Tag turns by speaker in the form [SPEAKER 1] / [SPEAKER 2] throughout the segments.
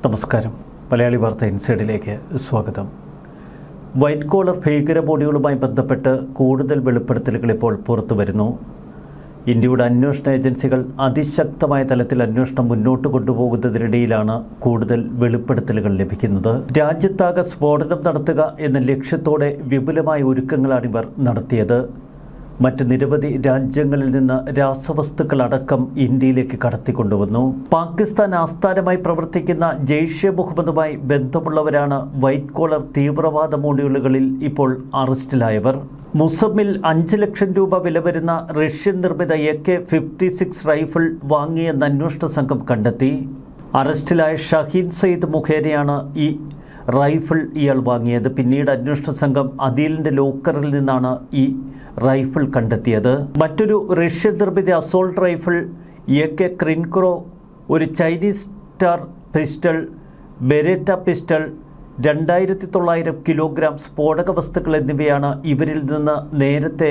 [SPEAKER 1] നമസ്കാരം. മലയാളി വാർത്ത ഇൻസൈഡിലേക്ക് സ്വാഗതം. വൈറ്റ് കോളർ ഭീകര ബോഡികളുമായി ബന്ധപ്പെട്ട് കൂടുതൽ വെളിപ്പെടുത്തലുകൾ ഇപ്പോൾ പുറത്തു വരുന്നു. ഇന്ത്യയുടെ അന്വേഷണ ഏജൻസികൾ അതിശക്തമായ തലത്തിൽ അന്വേഷണം മുന്നോട്ട് കൊണ്ടുപോകുന്നതിനിടയിലാണ് കൂടുതൽ വെളിപ്പെടുത്തലുകൾ ലഭിക്കുന്നത്. രാജ്യത്താകെ സ്ഫോടനം നടത്തുക എന്ന ലക്ഷ്യത്തോടെ വിപുലമായ ഒരുക്കങ്ങളാണ് ഇവർ നടത്തിയത്. മറ്റ് നിരവധി രാജ്യങ്ങളിൽ നിന്ന് രാസവസ്തുക്കളടക്കം ഇന്ത്യയിലേക്ക് കടത്തിക്കൊണ്ടുവന്നു. പാകിസ്ഥാൻ ആസ്ഥാനമായി പ്രവർത്തിക്കുന്ന ജെയ്ഷെ മുഹമ്മദുമായി ബന്ധമുള്ളവരാണ് വൈറ്റ് കോളർ തീവ്രവാദ മോഡ്യൂളുകളിൽ ഇപ്പോൾ അറസ്റ്റിലായവർ. മുസമ്മിൽ 5 ലക്ഷം രൂപ വില വരുന്ന റഷ്യൻ നിർമ്മിത AK-56 റൈഫിൾ വാങ്ങിയെന്ന് അന്വേഷണ സംഘം കണ്ടെത്തി. അറസ്റ്റിലായ ഷഹീൻ സയ്യിദ് മുഖേനയാണ് ഈ റൈഫിൾ ഇയാൾ വാങ്ങിയത്. പിന്നീട് അന്വേഷണ സംഘം അദീലിൻ്റെ ലോക്കറിൽ നിന്നാണ് ഈ റൈഫിൾ കണ്ടെത്തിയത്. മറ്റൊരു റഷ്യൻ നിർമ്മിത അസോൾട്ട് റൈഫിൾ AK ക്രിൻക്രോ, ഒരു Chinese star pistol, Beretta pistol, 2900 kilogram സ്ഫോടക വസ്തുക്കൾ എന്നിവയാണ് ഇവരിൽ നിന്ന് നേരത്തെ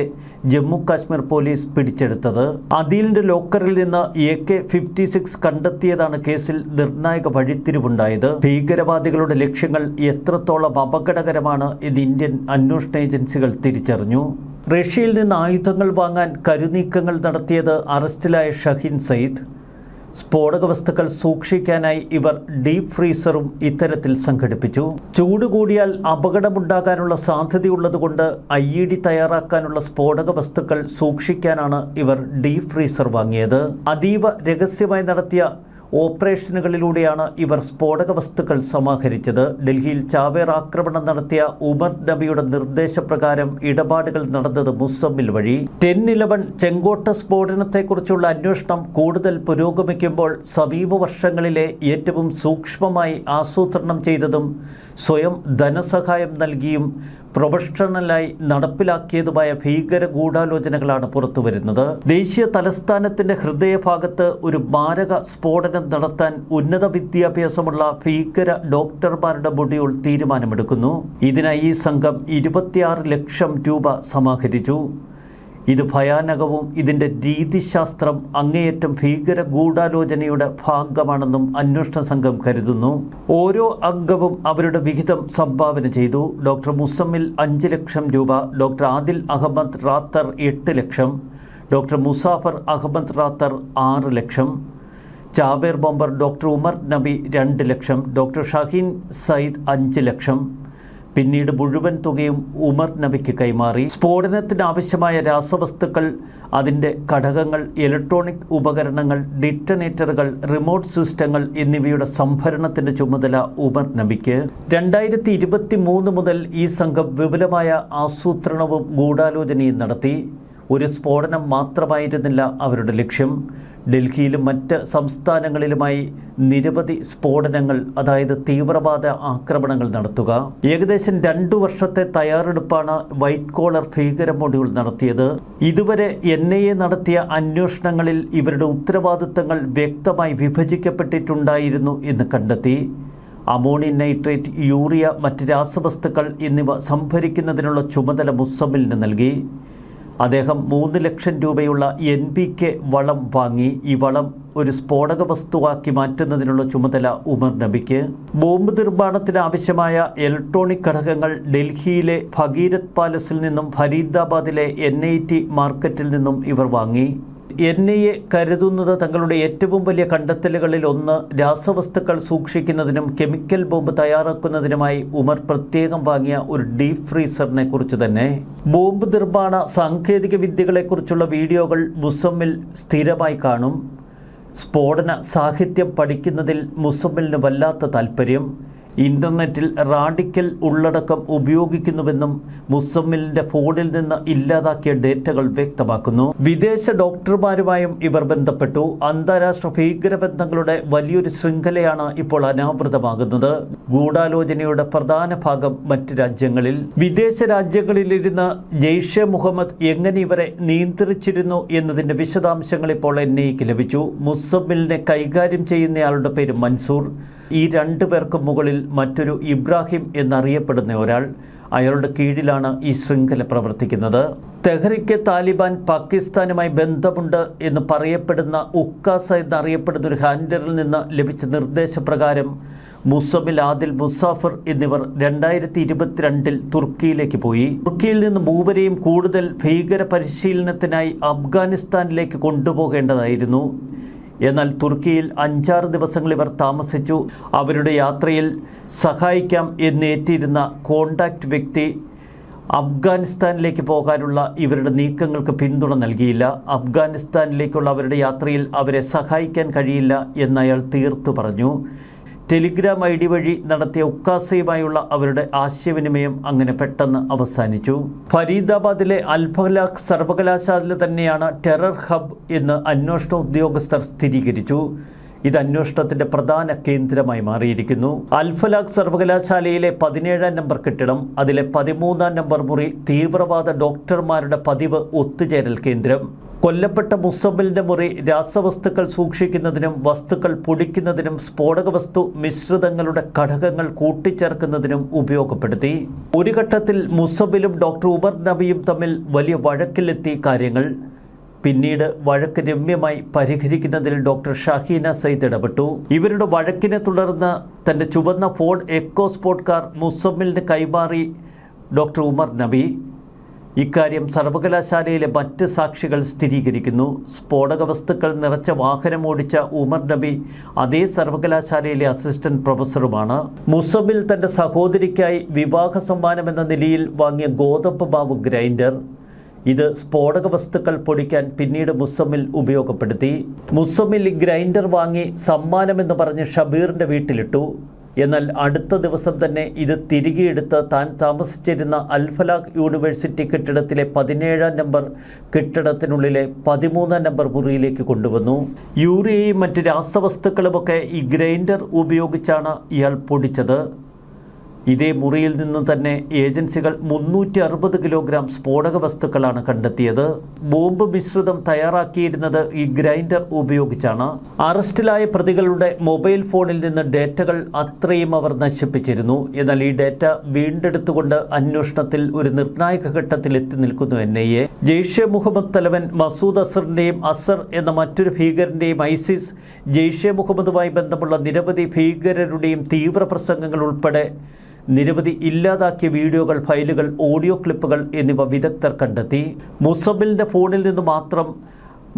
[SPEAKER 1] ജമ്മു കാശ്മീർ പോലീസ് പിടിച്ചെടുത്തത്. അദീലിൻ്റെ ലോക്കറിൽ നിന്ന് AK-56 കണ്ടെത്തിയതാണ് കേസിൽ നിർണായക വഴിത്തിരിവുണ്ടായത്. ഭീകരവാദികളുടെ ലക്ഷ്യങ്ങൾ എത്രത്തോളം അപകടകരമാണ് എന്ന് ഇന്ത്യൻ അന്വേഷണ ഏജൻസികൾ തിരിച്ചറിഞ്ഞു. റഷ്യയിൽ നിന്ന് ആയുധങ്ങൾ വാങ്ങാൻ കരുനീക്കങ്ങൾ നടത്തിയത് അറസ്റ്റിലായ ഷഹീൻ സയ്യിദ്. സ്ഫോടക വസ്തുക്കൾ സൂക്ഷിക്കാനായി ഇവർ ഡീപ് ഫ്രീസറും ഇത്തരത്തിൽ സംഘടിപ്പിച്ചു. ചൂട് കൂടിയാൽ അപകടമുണ്ടാകാനുള്ള സാധ്യതയുള്ളതുകൊണ്ട് IED തയ്യാറാക്കാനുള്ള സ്ഫോടക വസ്തുക്കൾ സൂക്ഷിക്കാനാണ് ഇവർ ഡീപ് ഫ്രീസർ വാങ്ങിയത്. അതീവ രഹസ്യമായി നടത്തിയ ഓപ്പറേഷനുകളിലൂടെയാണ് ഇവർ സ്ഫോടക വസ്തുക്കൾ സമാഹരിച്ചത്. ഡൽഹിയിൽ ചാവേർ ആക്രമണം നടത്തിയ ഉമർ നബിയുടെ നിർദ്ദേശപ്രകാരം ഇടപാടുകൾ നടന്നത് മുസമ്മിൽ വഴി. 10/11 ചെങ്കോട്ട സ്ഫോടനത്തെക്കുറിച്ചുള്ള അന്വേഷണം കൂടുതൽ പുരോഗമിക്കുമ്പോൾ സമീപ വർഷങ്ങളിലെ ഏറ്റവും സൂക്ഷ്മമായി ആസൂത്രണം ചെയ്തതും സ്വയം ധനസഹായം നൽകിയും പ്രൊഫഷണലായി നടപ്പിലാക്കിയതുമായ ഭീകര ഗൂഢാലോചനകളാണ് പുറത്തുവരുന്നത്. ദേശീയ തലസ്ഥാനത്തിന്റെ ഹൃദയഭാഗത്ത് ഒരു മാരക സ്ഫോടനം നടത്താൻ ഉന്നത വിദ്യാഭ്യാസമുള്ള ഭീകര ഡോക്ടർമാരുടെ മൊഡ്യൂൾ തീരുമാനമെടുക്കുന്നു. ഇതിനായി ഈ സംഘം 26 ലക്ഷം രൂപ സമാഹരിച്ചു. ഇത് ഭയാനകവും ഇതിൻ്റെ രീതിശാസ്ത്രം അങ്ങേയറ്റം ഭീകര ഗൂഢാലോചനയുടെ ഭാഗമാണെന്നും അന്വേഷണ സംഘം കരുതുന്നു. ഓരോ അംഗവും അവരുടെ വിഹിതം സംഭാവന ചെയ്തു. ഡോക്ടർ മുസമ്മിൽ 5 ലക്ഷം രൂപ, ഡോക്ടർ ആദിൽ അഹമ്മദ് റാത്തർ 8 ലക്ഷം, ഡോക്ടർ മുസാഫർ അഹമ്മദ് റാത്തർ 6 ലക്ഷം, ചാവേർ ബോംബർ ഡോക്ടർ ഉമർ നബി 2 ലക്ഷം, ഡോക്ടർ ഷഹീൻ സയ്യിദ് 5 ലക്ഷം. പിന്നീട് മുഴുവൻ തുകയും ഉമർ നബിക്ക് കൈമാറി. സ്ഫോടനത്തിന് ആവശ്യമായ രാസവസ്തുക്കൾ, അതിൻ്റെ ഘടകങ്ങൾ, ഇലക്ട്രോണിക് ഉപകരണങ്ങൾ, ഡിറ്റനേറ്ററുകൾ, റിമോട്ട് സിസ്റ്റങ്ങൾ എന്നിവയുടെ സംഭരണത്തിൻ്റെ ചുമതല ഉമർ നബിക്ക്. 2023 മുതൽ ഈ സംഘം വിപുലമായ ആസൂത്രണവും ഗൂഢാലോചനയും നടത്തി. ഒരു സ്ഫോടനം മാത്രമായിരുന്നില്ല അവരുടെ ലക്ഷ്യം. ഡൽഹിയിലും മറ്റ് സംസ്ഥാനങ്ങളിലുമായി നിരവധി സ്ഫോടനങ്ങൾ, അതായത് തീവ്രവാദ ആക്രമണങ്ങൾ നടത്തുക. ഏകദേശം 2 വർഷത്തെ തയ്യാറെടുപ്പാണ് വൈറ്റ് കോളർ ഭീകര മൊഡ്യൂൾ നടത്തിയത്. ഇതുവരെ NIA നടത്തിയ അന്വേഷണങ്ങളിൽ ഇവരുടെ ഉത്തരവാദിത്തങ്ങൾ വ്യക്തമായി വിഭജിക്കപ്പെട്ടിട്ടുണ്ടായിരുന്നു എന്ന് കണ്ടെത്തി. അമോണിയം നൈട്രേറ്റ്, യൂറിയ, മറ്റ് രാസവസ്തുക്കൾ എന്നിവ സംഭരിക്കുന്നതിനുള്ള ചുമതല മുസമ്മിലിന് നൽകി. അദ്ദേഹം 3 ലക്ഷം രൂപയുള്ള NPK വളം വാങ്ങി. ഈ വളം ഒരു സ്ഫോടക വസ്തുവാക്കി മാറ്റുന്നതിനുള്ള ചുമതല ഉമർ നബിക്ക്. ബോംബ് നിർമ്മാണത്തിന് ആവശ്യമായ ഇലക്ട്രോണിക് ഘടകങ്ങൾ ഡൽഹിയിലെ ഭഗീരഥ് പാലസിൽ നിന്നും ഫരീദാബാദിലെ NIT മാർക്കറ്റിൽ നിന്നും ഇവർ വാങ്ങി. NIA കരുതുന്നത് തങ്ങളുടെ ഏറ്റവും വലിയ കണ്ടെത്തലുകളിൽ ഒന്ന് രാസവസ്തുക്കൾ സൂക്ഷിക്കുന്നതിനും കെമിക്കൽ ബോംബ് തയ്യാറാക്കുന്നതിനുമായി ഉമർ പ്രത്യേകം വാങ്ങിയ ഒരു ഡീപ് ഫ്രീസറിനെ കുറിച്ച് തന്നെ. ബോംബ് നിർമ്മാണ സാങ്കേതിക വിദ്യകളെക്കുറിച്ചുള്ള വീഡിയോകൾ മുസമ്മിൽ സ്ഥിരമായി കാണും. സ്ഫോടന സാഹിത്യം പഠിക്കുന്നതിൽ മുസമ്മിലിന് വല്ലാത്ത താൽപ്പര്യം. ഇൻ്റർനെറ്റിൽ റാഡിക്കൽ ഉള്ളടക്കം ഉപയോഗിക്കുന്നുവെന്നും മുസമ്മിലിൻ്റെ ഫോണിൽ നിന്ന് ഇല്ലാതാക്കിയ ഡേറ്റകൾ വ്യക്തമാക്കുന്നു. വിദേശ ഡോക്ടർമാരുമായും ഇവർ ബന്ധപ്പെട്ടു. അന്താരാഷ്ട്ര ഭീകരബന്ധങ്ങളുടെ വലിയൊരു ശൃംഖലയാണ് ഇപ്പോൾ അനാവൃതമാകുന്നത്. ഗൂഢാലോചനയുടെ പ്രധാന ഭാഗം മറ്റ് രാജ്യങ്ങളിൽ. വിദേശ രാജ്യങ്ങളിലിരുന്ന് ജെയ്ഷെ മുഹമ്മദ് എങ്ങനെ ഇവരെ നിയന്ത്രിച്ചിരുന്നു എന്നതിൻ്റെ വിശദാംശങ്ങൾ ഇപ്പോൾ NIAക്ക് ലഭിച്ചു. മുസമ്മിലിനെ കൈകാര്യം ചെയ്യുന്നയാളുടെ പേര് മൻസൂർ. ഈ 2 പേർക്കും മുകളിൽ മറ്റൊരു ഇബ്രാഹിം എന്നറിയപ്പെടുന്ന ഒരാൾ. അയാളുടെ കീഴിലാണ് ഈ ശൃംഖല പ്രവർത്തിക്കുന്നത്. തെഹ്രിക്ക് താലിബാൻ പാകിസ്ഥാനുമായി ബന്ധമുണ്ട് എന്ന് പറയപ്പെടുന്ന ഉക്കാസ എന്നറിയപ്പെടുന്ന ഒരു ഹാൻഡലിൽ നിന്ന് ലഭിച്ച നിർദ്ദേശപ്രകാരം മുസമ്മിൽ, ആദിൽ, മുസാഫർ എന്നിവർ 2022 തുർക്കിയിലേക്ക് പോയി. തുർക്കിയിൽ നിന്ന് മൂവരെയും കൂടുതൽ ഭീകര പരിശീലനത്തിനായി അഫ്ഗാനിസ്ഥാനിലേക്ക് കൊണ്ടുപോകേണ്ടതായിരുന്നു. എന്നാൽ തുർക്കിയിൽ 5-6 ദിവസങ്ങൾ ഇവർ താമസിച്ചു. അവരുടെ യാത്രയിൽ സഹായിക്കാം എന്നേറ്റിരുന്ന കോണ്ടാക്ട് വ്യക്തി അഫ്ഗാനിസ്ഥാനിലേക്ക് പോകാനുള്ള ഇവരുടെ നീക്കങ്ങൾക്ക് പിന്തുണ നൽകിയില്ല. അഫ്ഗാനിസ്ഥാനിലേക്കുള്ള അവരുടെ യാത്രയിൽ അവരെ സഹായിക്കാൻ കഴിയില്ല എന്നയാൾ തീർത്തു പറഞ്ഞു. ടെലിഗ്രാം ID വഴി നടത്തിയ ഉക്കാസയുമായുള്ള അവരുടെ ആശയവിനിമയം അങ്ങനെ പെട്ടെന്ന് അവസാനിച്ചു. ഫരീദാബാദിലെ അൽ-ഫലാഹ് സർവകലാശാല തന്നെയാണ് ടെറർ ഹബ് എന്ന് അന്വേഷണ ഉദ്യോഗസ്ഥർ സ്ഥിരീകരിച്ചു. ഇത് അന്വേഷണത്തിന്റെ പ്രധാന കേന്ദ്രമായി മാറിയിരിക്കുന്നു. അൽ-ഫലാഹ് സർവകലാശാലയിലെ 17-ാം നമ്പർ കെട്ടിടം, അതിലെ 13-ാം നമ്പർ മുറി തീവ്രവാദ ഡോക്ടർമാരുടെ പതിവ് ഒത്തുചേരൽ കേന്ദ്രം. കൊല്ലപ്പെട്ട മുസമ്മിലിന്റെ മുറി രാസവസ്തുക്കൾ സൂക്ഷിക്കുന്നതിനും വസ്തുക്കൾ പൊടിക്കുന്നതിനും സ്ഫോടക വസ്തു മിശ്രിതങ്ങളുടെ ഘടകങ്ങൾ കൂട്ടിച്ചേർക്കുന്നതിനും ഉപയോഗപ്പെടുത്തി. ഒരു ഘട്ടത്തിൽ മുസമ്മിലും ഡോക്ടർ ഉമർ നബിയും തമ്മിൽ വലിയ വഴക്കിലെത്തി കാര്യങ്ങൾ. പിന്നീട് വഴക്ക് രമ്യമായി പരിഹരിക്കുന്നതിൽ ഡോക്ടർ ഷഹീന സയ്യിദ് ഇടപെട്ടു. ഇവരുടെ വഴക്കിനെ തുടർന്ന് തന്റെ ചുവന്ന ഫോർഡ് എക്കോ സ്പോർട്ട് കാർ മുസമ്മിലിന് കൈമാറി ഡോക്ടർ ഉമർ നബി. ഇക്കാര്യം സർവകലാശാലയിലെ മറ്റ് സാക്ഷികൾ സ്ഥിരീകരിക്കുന്നു. സ്ഫോടക വസ്തുക്കൾ നിറച്ച വാഹനം ഓടിച്ച ഉമർ നബി അതേ സർവകലാശാലയിലെ അസിസ്റ്റന്റ് പ്രൊഫസറുമാണ്. മുസമ്മിൽ തന്റെ സഹോദരിക്കായി വിവാഹ സമ്മാനമെന്ന നിലയിൽ വാങ്ങിയ ഗോതമ്പ് മാവ് ഗ്രൈൻഡർ, ഇത് സ്ഫോടക വസ്തുക്കൾ പൊടിക്കാൻ പിന്നീട് മുസമ്മിൽ ഉപയോഗപ്പെടുത്തി. മുസമ്മിൽ ഗ്രൈൻഡർ വാങ്ങി സമ്മാനമെന്ന് പറഞ്ഞ് ഷബീറിന്റെ വീട്ടിലിട്ടു. എന്നാൽ അടുത്ത ദിവസം തന്നെ ഇത് തിരികെ എടുത്ത് താൻ താമസിച്ചിരുന്ന അൽ-ഫലാഹ് യൂണിവേഴ്സിറ്റി കെട്ടിടത്തിലെ 17-ാം നമ്പർ കെട്ടിടത്തിനുള്ളിലെ 13-ാം നമ്പർ മുറിയിലേക്ക് കൊണ്ടുവന്നു. യൂറിയയും മറ്റ് രാസവസ്തുക്കളുമൊക്കെ ഈ ഗ്രൈൻഡർ ഉപയോഗിച്ചാണ് ഇയാൾ പൊടിച്ചത്. ഇതേ മുറിയിൽ നിന്ന് തന്നെ ഏജൻസികൾ 360 കിലോഗ്രാം സ്ഫോടക വസ്തുക്കളാണ് കണ്ടെത്തിയത്. ബോംബ് മിശ്രിതം തയ്യാറാക്കിയിരുന്നത് ഈ ഗ്രൈൻഡർ ഉപയോഗിച്ചാണ്. അറസ്റ്റിലായ പ്രതികളുടെ മൊബൈൽ ഫോണിൽ നിന്ന് ഡേറ്റകൾ അത്രയും അവർ നശിപ്പിച്ചിരുന്നു. എന്നാൽ ഈ ഡേറ്റ വീണ്ടെടുത്തുകൊണ്ട് അന്വേഷണത്തിൽ ഒരു നിർണായക ഘട്ടത്തിൽ എത്തി നിൽക്കുന്നു NIA. ജെയ്ഷെ മുഹമ്മദ് തലവൻ മസൂദ് അസറിൻ്റെയും അസർ എന്ന മറ്റൊരു ഭീകരൻ്റെയും ഐസിസ്, ജെയ്ഷെ മുഹമ്മദുമായി ബന്ധമുള്ള നിരവധി ഭീകരരുടെയും തീവ്ര പ്രസംഗങ്ങൾ ഉൾപ്പെടെ നിരവധി ഇല്ലാതാക്കിയ വീഡിയോകൾ, ഫയലുകൾ, ഓഡിയോ ക്ലിപ്പുകൾ എന്നിവ വിദഗ്ധർ കണ്ടെത്തി. മുസമ്മിലിൻ്റെ ഫോണിൽ നിന്ന് മാത്രം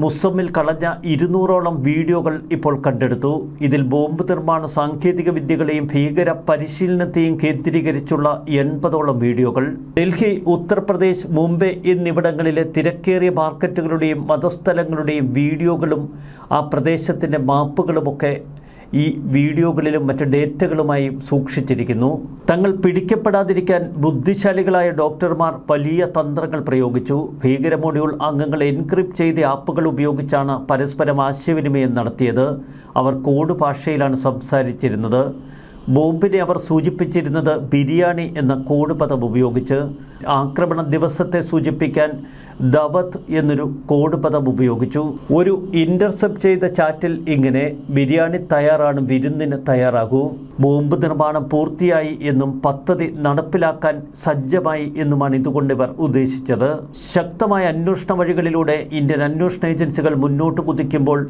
[SPEAKER 1] മുസമ്മിൽ കളഞ്ഞ 200ഓളം വീഡിയോകൾ ഇപ്പോൾ കണ്ടെടുത്തു. ഇതിൽ ബോംബ് നിർമ്മാണ സാങ്കേതിക വിദ്യകളെയും ഭീകര പരിശീലനത്തെയും കേന്ദ്രീകരിച്ചുള്ള 80ഓളം വീഡിയോകൾ. ഡൽഹി, ഉത്തർപ്രദേശ്, മുംബൈ എന്നിവിടങ്ങളിലെ തിരക്കേറിയ മാർക്കറ്റുകളുടെയും മതസ്ഥലങ്ങളുടെയും വീഡിയോകളും ആ പ്രദേശത്തിൻ്റെ മാപ്പുകളുമൊക്കെ ഈ വീഡിയോകളിലും മറ്റ് ഡേറ്റകളുമായി സൂക്ഷിച്ചിരിക്കുന്നു. തങ്ങൾ പിടിക്കപ്പെടാതിരിക്കാൻ ബുദ്ധിശാലികളായ ഡോക്ടർമാർ വലിയ തന്ത്രങ്ങൾ പ്രയോഗിച്ചു. ഭീകര മൊഡ്യൂൾ അംഗങ്ങൾ എൻക്രിപ്റ്റ് ചെയ്ത ആപ്പുകൾ ഉപയോഗിച്ചാണ് പരസ്പരം ആശയവിനിമയം നടത്തിയത്. അവർ കോഡ് ഭാഷയിലാണ് സംസാരിച്ചിരുന്നത്. ബോംബിനെ അവർ സൂചിപ്പിച്ചിരുന്നത് ബിരിയാണി എന്ന കോഡ് പദം ഉപയോഗിച്ച്. ആക്രമണ ദിവസത്തെ സൂചിപ്പിക്കാൻ ദവത്ത് എന്നൊരു കോഡ് പദം ഉപയോഗിച്ചു. ഒരു ഇന്റർസെപ്റ്റ് ചെയ്ത ചാറ്റിൽ ഇങ്ങനെ: ബിരിയാണി തയ്യാറാണ്, വിരുന്നിന് തയ്യാറാകൂ. ബോംബ് നിർമ്മാണം പൂർത്തിയായി എന്നും പദ്ധതി നടപ്പിലാക്കാൻ സജ്ജമായി എന്നുമാണ് ഇതുകൊണ്ട് ഇവർ ഉദ്ദേശിച്ചത്. ശക്തമായ അന്വേഷണ വഴികളിലൂടെ ഇന്ത്യൻ അന്വേഷണ ഏജൻസികൾ മുന്നോട്ട് കുതിക്കുമ്പോൾ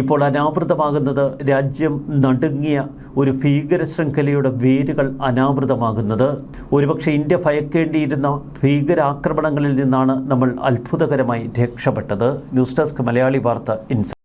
[SPEAKER 1] ഇപ്പോൾ അനാവൃതമാകുന്നത് രാജ്യം നടുങ്ങിയ ഒരു ഭീകര ശൃംഖലയുടെ വേരുകൾ അനാവൃതമാകുന്നത്. ഒരുപക്ഷെ ഇന്ത്യ ഭയക്കേണ്ടിയിരുന്ന ഭീകരാക്രമണങ്ങളിൽ നിന്നാണ് നമ്മൾ അത്ഭുതകരമായി രക്ഷപ്പെട്ടത്. ന്യൂസ് ഡെസ്ക് മലയാളി വാർത്ത ഇൻസൈറ്റ്.